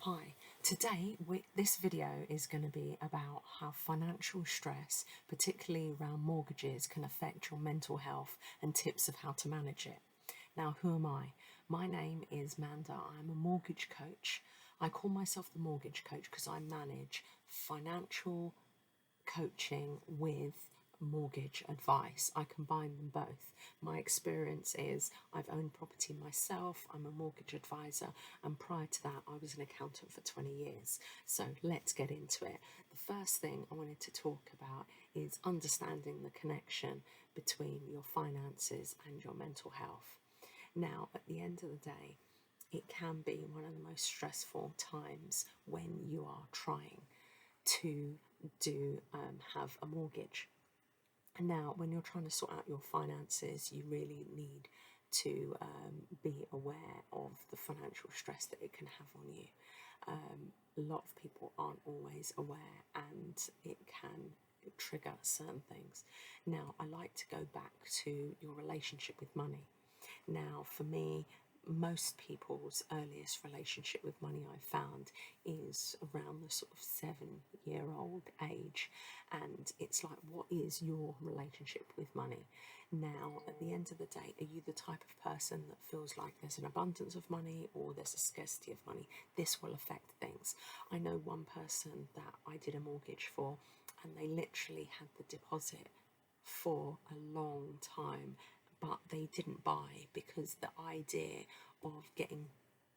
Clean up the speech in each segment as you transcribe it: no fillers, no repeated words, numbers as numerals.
Hi, today this video is going to be about how financial stress, particularly around mortgages, can affect your mental health and tips of how to manage it. Now, who am I? My name is Manda. I'm a mortgage coach. I call myself the mortgage coach because I manage financial coaching with mortgage advice. I combine them both. My experience is I've owned property myself, I'm a mortgage advisor, and prior to that, I was an accountant for 20 years. So let's get into it. The first thing I wanted to talk about is understanding the connection between your finances and your mental health. Now, at the end of the day, it can be one of the most stressful times when you are trying to have a mortgage. Now, when you're trying to sort out your finances, you really need to be aware of the financial stress that it can have on you. A lot of people aren't always aware, and it can trigger certain things. Now, I like to go back to your relationship with money. Now, for me, most people's earliest relationship with money I've found is around the sort of 7-year-old age, and it's like, what is your relationship with money? Now, at the end of the day, are you the type of person that feels like there's an abundance of money or there's a scarcity of money? This will affect things. I know one person that I did a mortgage for, and they literally had the deposit for a long time, but they didn't buy because the idea of getting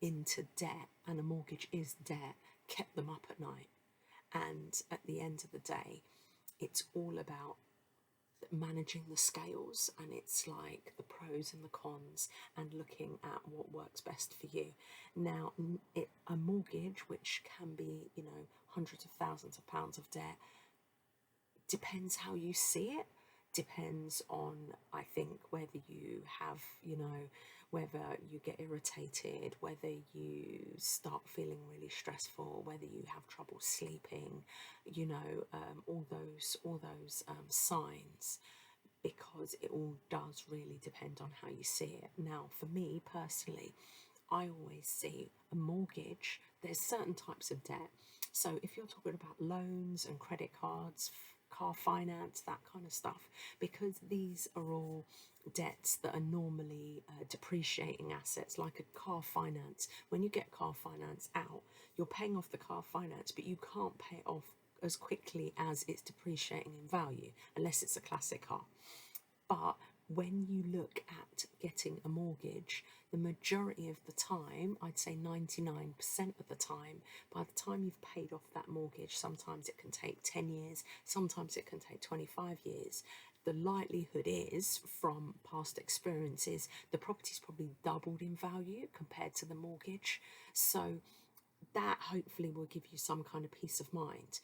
into debt, and a mortgage is debt, kept them up at night. And at the end of the day, it's all about managing the scales, and it's like the pros and the cons and looking at what works best for you. Now, a mortgage, which can be, hundreds of thousands of pounds of debt, depends how you see it. Depends on, I think, whether you have, whether you get irritated, whether you start feeling really stressful, whether you have trouble sleeping, all those signs, because it all does really depend on how you see it. Now, for me personally, I always see a mortgage, there's certain types of debt. So if you're talking about loans and credit cards, car finance, that kind of stuff, because these are all debts that are normally depreciating assets, like a car finance. When you get car finance out, you're paying off the car finance, but you can't pay it off as quickly as it's depreciating in value, unless it's a classic car. But when you look at getting a mortgage, the majority of the time, I'd say 99% of the time, by the time you've paid off that mortgage, sometimes it can take 10 years, sometimes it can take 25 years. The likelihood is, from past experiences, the property's probably doubled in value compared to the mortgage. So that hopefully will give you some kind of peace of mind.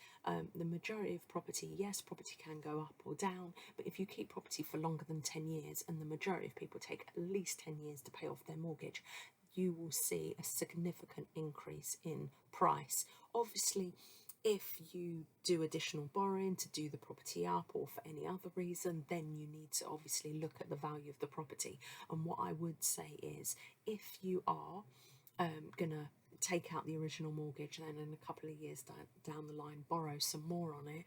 The majority of property, yes, property can go up or down, but if you keep property for longer than 10 years, and the majority of people take at least 10 years to pay off their mortgage, you will see a significant increase in price. Obviously, if you do additional borrowing to do the property up or for any other reason, then you need to obviously look at the value of the property. And what I would say is, if you are going to take out the original mortgage and then in a couple of years down the line borrow some more on it,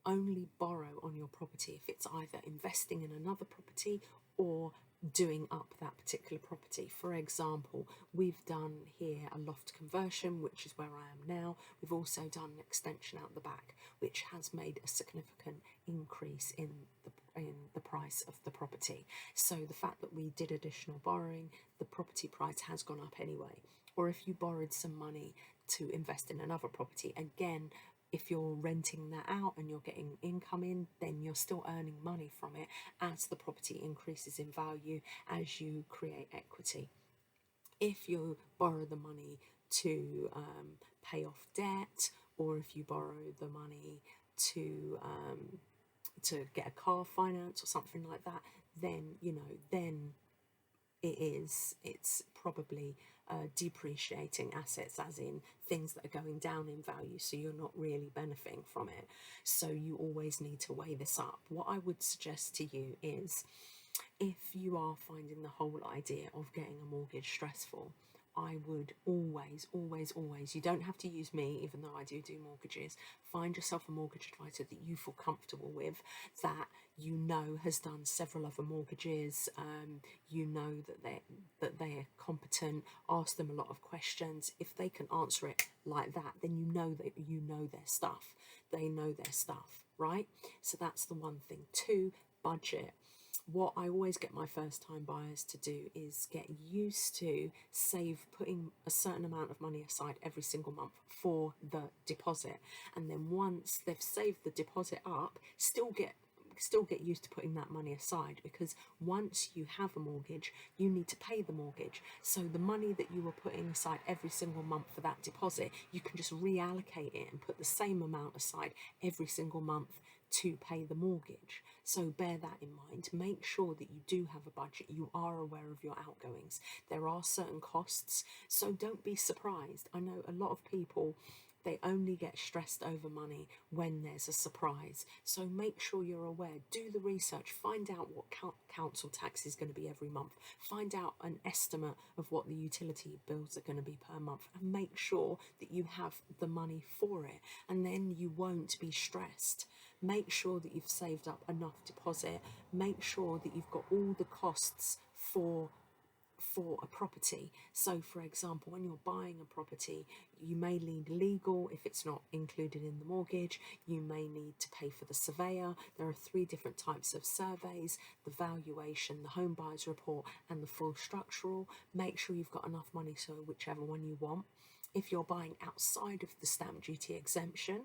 only borrow on your property if it's either investing in another property or doing up that particular property. For example, we've done here a loft conversion, which is where I am now. We've also done an extension out the back, which has made a significant increase in the price of the property. So the fact that we did additional borrowing, the property price has gone up anyway. Or if you borrowed some money to invest in another property, again, if you're renting that out and you're getting income in, then you're still earning money from it as the property increases in value, as you create equity. If you borrow the money to pay off debt, or if you borrow the money to get a car finance or something like that, then then it's probably depreciating assets, as in things that are going down in value, so you're not really benefiting from it. So you always need to weigh this up. What I would suggest to you is, if you are finding the whole idea of getting a mortgage stressful, I would always, always, always, you don't have to use me, even though I do mortgages, find yourself a mortgage advisor that you feel comfortable with, that you know has done several other mortgages, you know that they're competent. Ask them a lot of questions. If they can answer it like that, then you know that you know their stuff. They know their stuff, right? So that's the one thing. Two, budget. What I always get my first time buyers to do is get used to putting a certain amount of money aside every single month for the deposit, and then once they've saved the deposit up, still get used to putting that money aside, because once you have a mortgage, you need to pay the mortgage. So the money that you were putting aside every single month for that deposit, you can just reallocate it and put the same amount aside every single month to pay the mortgage. So bear that in mind. Make sure that you do have a budget. You are aware of your outgoings. There are certain costs, so don't be surprised. I know a lot of people, they only get stressed over money when there's a surprise. So make sure you're aware. Do the research. Find out what council tax is going to be every month. Find out an estimate of what the utility bills are going to be per month, and make sure that you have the money for it, and then you won't be stressed. Make sure that you've saved up enough deposit. Make sure that you've got all the costs for a property. So for example, when you're buying a property, you may need legal if it's not included in the mortgage. You may need to pay for the surveyor. There are 3 different types of surveys: the valuation, the home buyers report, and the full structural. Make sure you've got enough money, so whichever one you want. If you're buying outside of the stamp duty exemption,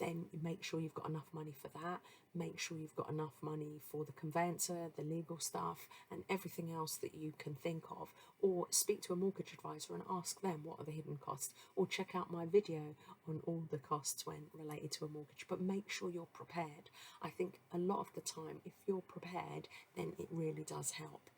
then make sure you've got enough money for that. Make sure you've got enough money for the conveyancer, the legal stuff, and everything else that you can think of. Or speak to a mortgage advisor and ask them what are the hidden costs, or check out my video on all the costs when related to a mortgage. But make sure you're prepared. I think a lot of the time, if you're prepared, then it really does help.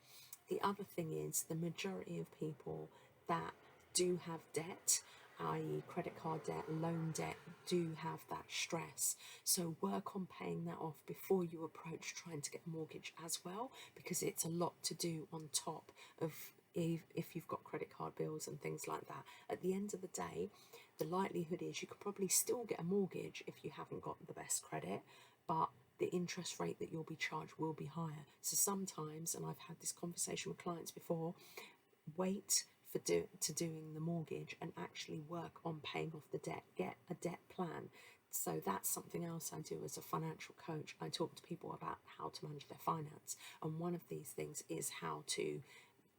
The other thing is, the majority of people that do have debt, i.e. credit card debt, loan debt, do have that stress. So work on paying that off before you approach trying to get a mortgage as well, because it's a lot to do on top of if you've got credit card bills and things like that. At the end of the day, the likelihood is you could probably still get a mortgage if you haven't got the best credit, but the interest rate that you'll be charged will be higher. So sometimes, and I've had this conversation with clients before, wait for doing the mortgage and actually work on paying off the debt. Get a debt plan. So that's something else I do as a financial coach. I talk to people about how to manage their finance, and one of these things is how to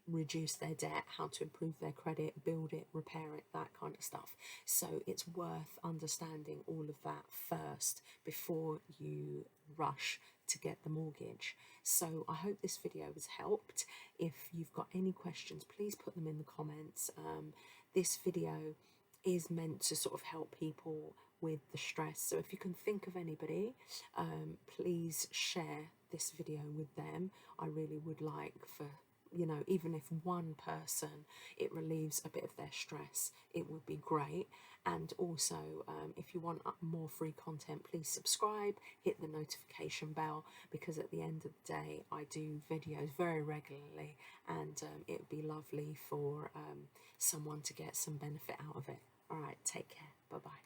reduce their debt, how to improve their credit, build it, repair it, that kind of stuff. So it's worth understanding all of that first before you rush to get the mortgage. So I hope this video has helped. If you've got any questions, please put them in the comments. This video is meant to sort of help people with the stress. So if you can think of anybody, please share this video with them. I really would like for, even if one person, it relieves a bit of their stress, it would be great. And also, if you want more free content, please subscribe, hit the notification bell, because at the end of the day, I do videos very regularly, and it would be lovely for someone to get some benefit out of it. All right, take care. Bye-bye.